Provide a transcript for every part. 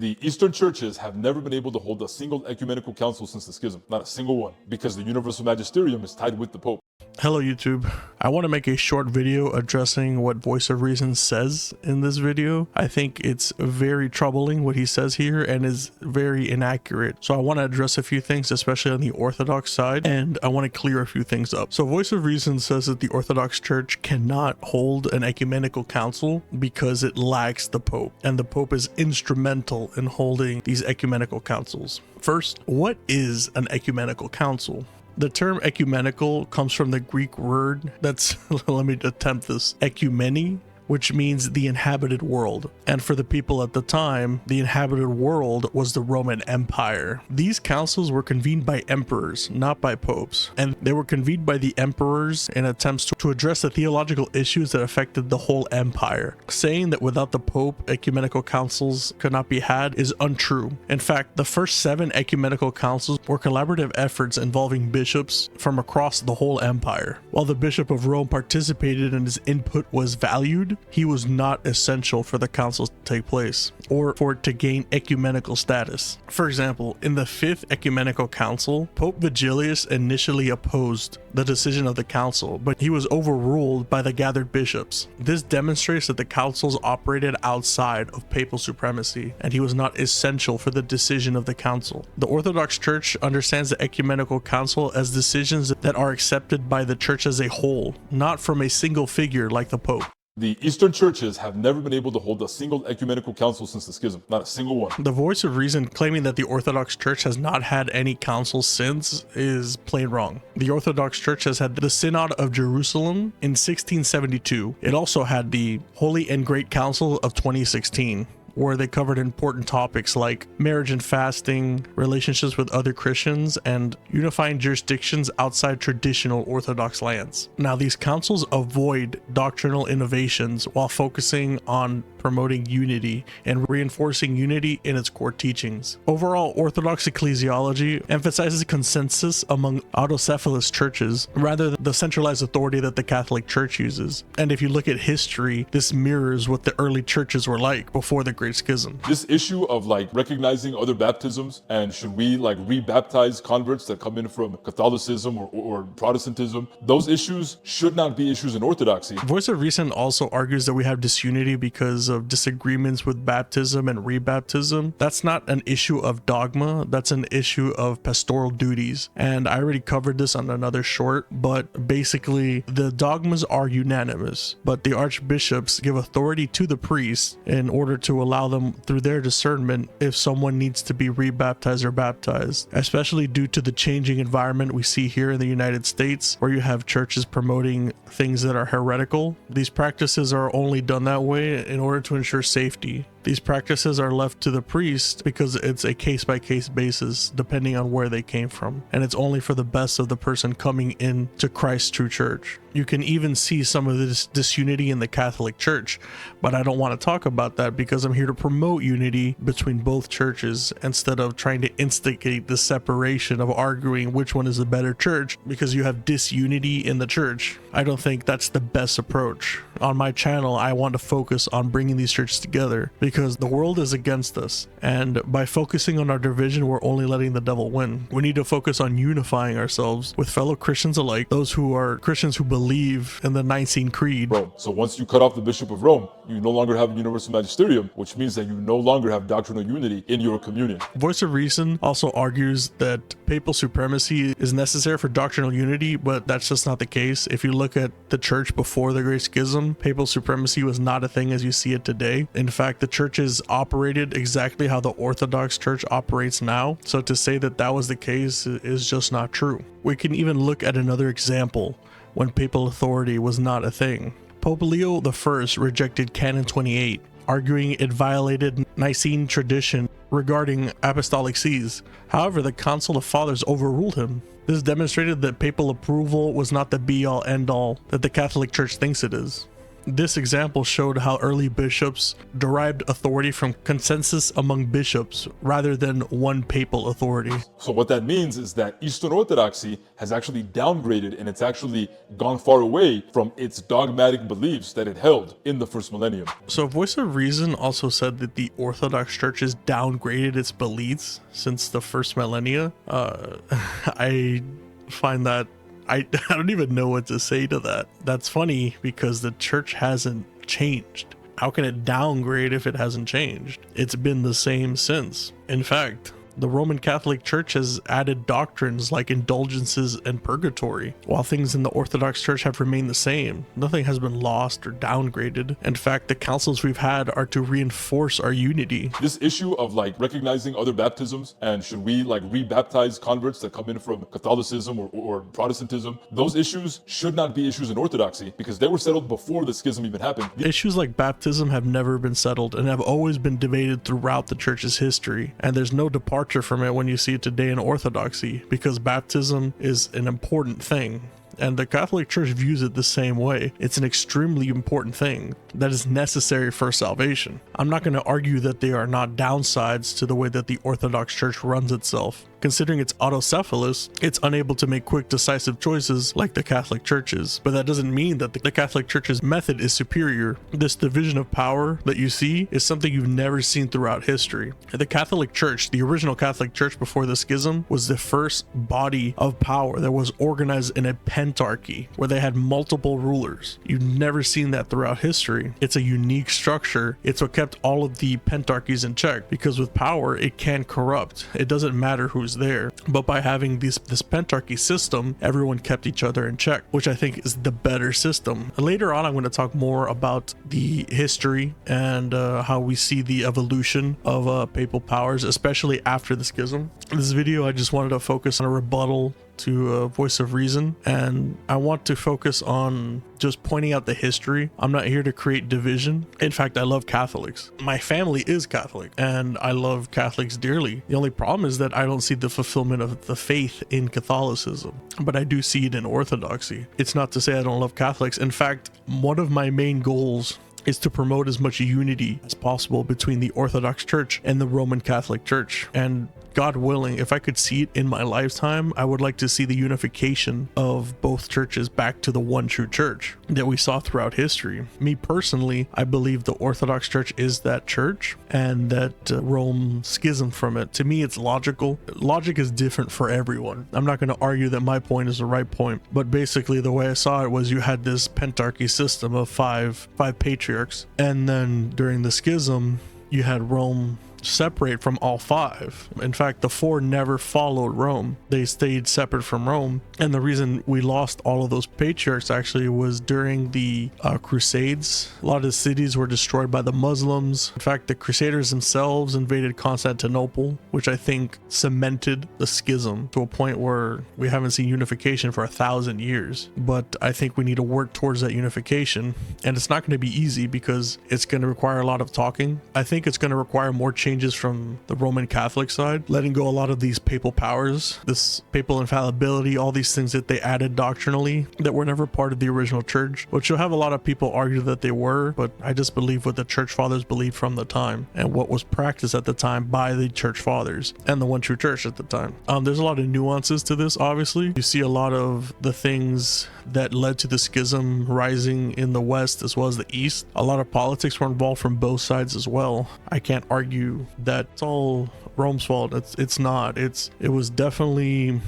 The Eastern churches have never been able to hold a single ecumenical council since the schism, not a single one, because the universal magisterium is tied with the Pope. Hello YouTube. I want to make a short video addressing what Voice of Reason says in this video. I think it's very troubling what he says here and is very inaccurate. So I want to address a few things, especially on the Orthodox side, and I want to clear a few things up. So Voice of Reason says that the Orthodox Church cannot hold an ecumenical council because it lacks the Pope, and the Pope is instrumental in holding these ecumenical councils. First, what is an ecumenical council? The term ecumenical comes from the Greek word that's, let me attempt this, ecumeni, which means the inhabited world. And for the people at the time, the inhabited world was the Roman Empire. These councils were convened by emperors, not by popes. And they were convened by the emperors in attempts to address the theological issues that affected the whole empire. Saying that without the Pope, ecumenical councils could not be had is untrue. In fact, the first 7 ecumenical councils were collaborative efforts involving bishops from across the whole empire. While the Bishop of Rome participated and his input was valued, he was not essential for the councils to take place or for it to gain ecumenical status. For example, in the 5th Ecumenical Council, Pope Vigilius initially opposed the decision of the council, but he was overruled by the gathered bishops. This demonstrates that the councils operated outside of papal supremacy, and he was not essential for the decision of the council. The Orthodox Church understands the Ecumenical Council as decisions that are accepted by the church as a whole, not from a single figure like the Pope. The Eastern churches have never been able to hold a single ecumenical council since the schism, not a single one. The Voice of Reason claiming that the Orthodox Church has not had any councils since is plain wrong. The Orthodox Church has had the Synod of Jerusalem in 1672. It also had the Holy and Great Council of 2016. Where they covered important topics like marriage and fasting, relationships with other Christians, and unifying jurisdictions outside traditional Orthodox lands. Now, these councils avoid doctrinal innovations while focusing on promoting unity and reinforcing unity in its core teachings. Overall, Orthodox ecclesiology emphasizes consensus among autocephalous churches rather than the centralized authority that the Catholic Church uses. And if you look at history, this mirrors what the early churches were like before the Great Schism. This issue of recognizing other baptisms and should we re-baptize converts that come in from Catholicism or Protestantism, those issues should not be issues in Orthodoxy. Voice of Reason also argues that we have disunity because of disagreements with baptism and rebaptism. That's not an issue of dogma, that's an issue of pastoral duties. And I already covered this on another short, but basically the dogmas are unanimous, but the archbishops give authority to the priests in order to allow them through their discernment if someone needs to be rebaptized or baptized, especially due to the changing environment we see here in the United States where you have churches promoting things that are heretical. These practices are only done that way in order to ensure safety. These practices are left to the priest because it's a case-by-case basis depending on where they came from, and it's only for the best of the person coming in to Christ's true church. You can even see some of this disunity in the Catholic Church, but I don't want to talk about that because I'm here to promote unity between both churches instead of trying to instigate the separation of arguing which one is the better church because you have disunity in the church. I don't think that's the best approach. On my channel, I want to focus on bringing these churches together because the world is against us, and by focusing on our division, we're only letting the devil win. We need to focus on unifying ourselves with fellow Christians alike, those who are Christians who believe in the Nicene Creed. Rome. So once you cut off the Bishop of Rome, you no longer have a universal magisterium, which means that you no longer have doctrinal unity in your communion. Voice of Reason also argues that papal supremacy is necessary for doctrinal unity, but that's just not the case. If you look at the church before the Great Schism, papal supremacy was not a thing as you see it today. In fact, the churches operated exactly how the Orthodox Church operates now. So to say that that was the case is just not true. We can even look at another example when papal authority was not a thing. Pope Leo I rejected Canon 28, arguing it violated Nicene tradition regarding apostolic sees. However, the Council of Fathers overruled him. This demonstrated that papal approval was not the be-all end-all that the Catholic Church thinks it is. This example showed how early bishops derived authority from consensus among bishops rather than one papal authority. So what that means is that Eastern Orthodoxy has actually downgraded, and it's actually gone far away from its dogmatic beliefs that it held in the first millennium. So Voice of Reason also said that the Orthodox Church has downgraded its beliefs since the first millennia. I find that I don't even know what to say to that. That's funny because the church hasn't changed. How can it downgrade if it hasn't changed? It's been the same since. In fact, the Roman Catholic Church has added doctrines like indulgences and purgatory, while things in the Orthodox Church have remained the same. Nothing has been lost or downgraded. In fact, the councils we've had are to reinforce our unity. This issue of like recognizing other baptisms and should we like rebaptize converts that come in from Catholicism or Protestantism, those issues should not be issues in Orthodoxy because they were settled before the schism even happened. Issues like baptism have never been settled and have always been debated throughout the church's history, and there's no departure from it when you see it today in Orthodoxy, because baptism is an important thing. And the Catholic Church views it the same way. It's an extremely important thing that is necessary for salvation. I'm not going to argue that there are not downsides to the way that the Orthodox Church runs itself. Considering it's autocephalous, it's unable to make quick, decisive choices like the Catholic Church is. But that doesn't mean that the Catholic Church's method is superior. This division of power that you see is something you've never seen throughout history. The Catholic Church, the original Catholic Church before the schism, was the first body of power that was organized in a pentarchy where they had multiple rulers. You've never seen that throughout history. It's a unique structure. It's what kept all of the pentarchies in check, because with power, it can corrupt. It doesn't matter who's there, but by having this pentarchy system, everyone kept each other in check, which I think is the better system. Later on, I'm going to talk more about the history and how we see the evolution of papal powers, especially after the schism. In this video, I just wanted to focus on a rebuttal to Voice of Reason, and I want to focus on just pointing out the history. I'm not here to create division. In fact, I love Catholics. My family is Catholic, and I love Catholics dearly. The only problem is that I don't see the fulfillment of the faith in Catholicism, but I do see it in Orthodoxy. It's not to say I don't love Catholics. In fact, one of my main goals is to promote as much unity as possible between the Orthodox Church and the Roman Catholic Church. And God willing, if I could see it in my lifetime, I would like to see the unification of both churches back to the one true church that we saw throughout history. Me personally, I believe the Orthodox Church is that church, and that Rome schismed from it. To me, it's logical. Logic is different for everyone. I'm not going to argue that my point is the right point, but basically the way I saw it was you had this pentarchy system of five patriarchs, and then during the schism, you had Rome separate from all five. In fact, the four never followed Rome. They stayed separate from Rome. And the reason we lost all of those patriarchs actually was during the Crusades. A lot of the cities were destroyed by the Muslims. In fact, the Crusaders themselves invaded Constantinople, which I think cemented the schism to a point where we haven't seen unification for 1,000 years. But I think we need to work towards that unification. And it's not going to be easy because it's going to require a lot of talking. I think it's going to require more changes from the Roman Catholic side, letting go a lot of these papal powers, this papal infallibility, all these things that they added doctrinally that were never part of the original church, which you'll have a lot of people argue that they were, but I just believe what the church fathers believed from the time and what was practiced at the time by the church fathers and the one true church at the time. There's a lot of nuances to this, obviously. You see a lot of the things that led to the schism rising in the West as well as the East. A lot of politics were involved from both sides as well. I can't argue that it's all Rome's fault. It's not. It was definitely,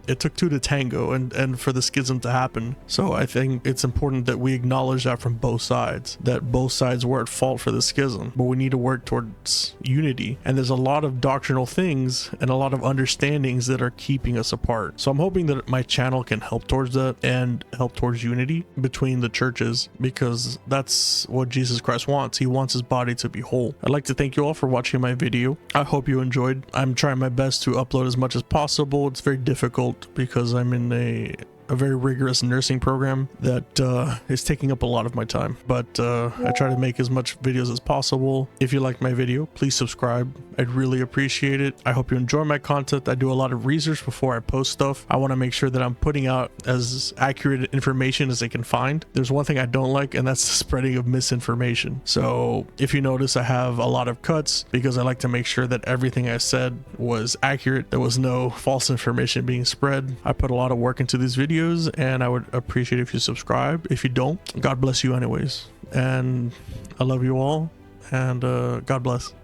it took two to tango and for the schism to happen. So I think it's important that we acknowledge that from both sides, that both sides were at fault for the schism, but we need to work towards unity. And there's a lot of doctrinal things and a lot of understandings that are keeping us apart. So I'm hoping that my channel can help towards that and help towards unity between the churches, because that's what Jesus Christ wants. He wants his body to be whole. I'd like to thank you all for watching my video. I hope you enjoyed. I'm trying my best to upload as much as possible. It's very difficult because I'm in a a very rigorous nursing program that is taking up a lot of my time. But I try to make as much videos as possible. If you like my video, please subscribe. I'd really appreciate it. I hope you enjoy my content. I do a lot of research before I post stuff. I want to make sure that I'm putting out as accurate information as I can find. There's one thing I don't like, and that's the spreading of misinformation. So if you notice, I have a lot of cuts because I like to make sure that everything I said was accurate. There was no false information being spread. I put a lot of work into these videos, and I would appreciate if you subscribe. If you don't, God bless you anyways. And I love you all, and God bless.